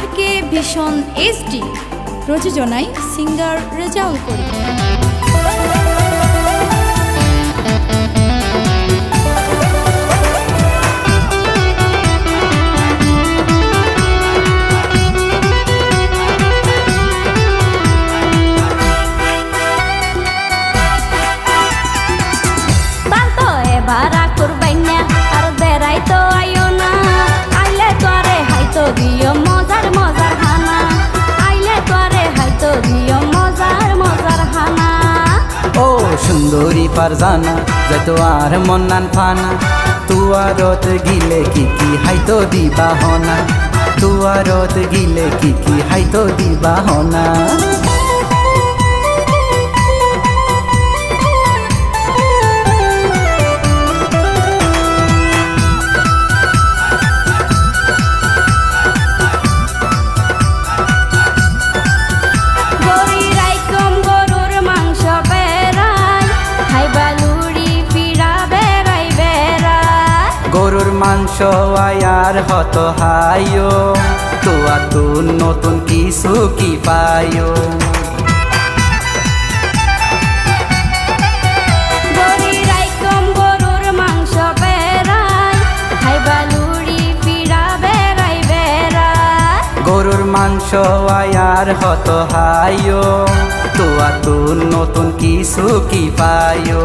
RK vision HD প্রযোজনায় singer Rezaul Karim. সুন্দরী ফারজানা যতো আর মন্নান ফানা তুয়ারত গিলে কি হাইতো দিবা হনা তুয়ারত গিলে কি হাইতো দিবা হনা গরুর মাংস আয়ার হত হাইও তোয়া তুন নতুন কিছু কি পাইও গরুর মাংস বেড়াই হাইবালুড়ি ফিরা বেড়াই বেড়াই গরুর মাংস আয়ার হত হাইও তোয়া তুন নতুন কিছু কি পাইও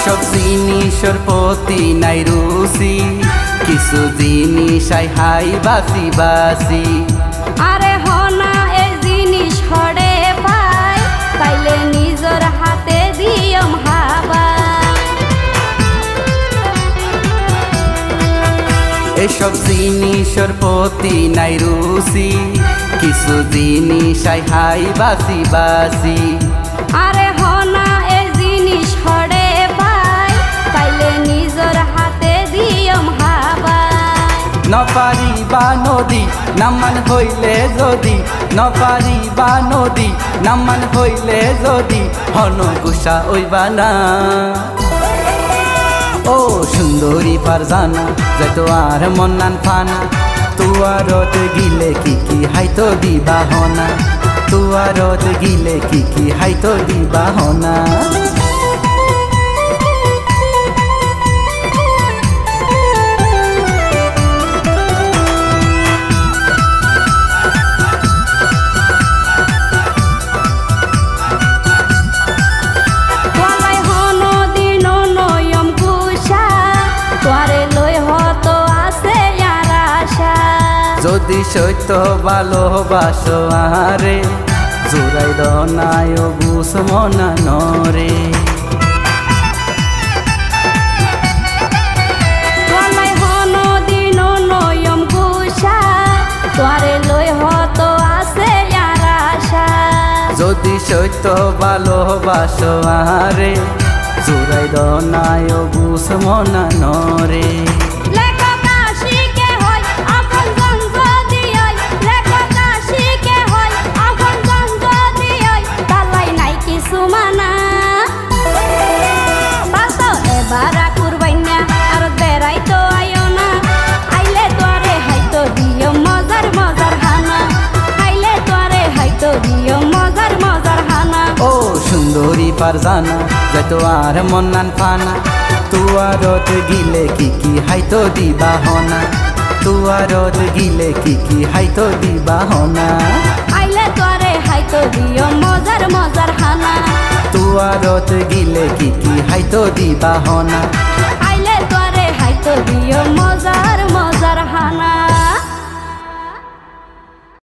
সব জিনিসের প্রতি নাই রুচি কিছু জিনিস হাই বাসি বাসি আরে হনা এই জিনিস হড়ে পাই তাইলে নিজের হাতে দিয়ম হাবা এসব জিনিসের প্রতি নাই রুচি কিছু জিনিস হাই বাসি বাসি আরে হনা এই জিনিস হড়ে নপারিবা নদী নামান হইলে যদি নপারিবা নদী নামান হইলে যদি হন গুসা ওইবা না ও সুন্দরী ফারজানা যত আর মন্নান ফানা তুয়ারত গিলে কি হাইতো দিবা হনা তুয়ারত গিলে কি হাইতো দিবা হনা যদি সত্য ভালোবাসো আরে জোড়াই দনায় বুস মনা নরে যদি সত্য ভালোবাসো আরে জোড়াই দনায় বুস মনা নরে সুন্দরী ফারজানা যতো আর মন্নান ফানা তুয়ারত গিলে কি হাইতো দিবা হনা তুয়ারত গিলে কি হাইতো দিবা হনা আইলে তোরে হাইতো দিও মজার মজার হানা তুয়ারত গিলে কি হাইতো দিবা হনা আইলে তোরে হাইতো দিও মজার মজার হানা।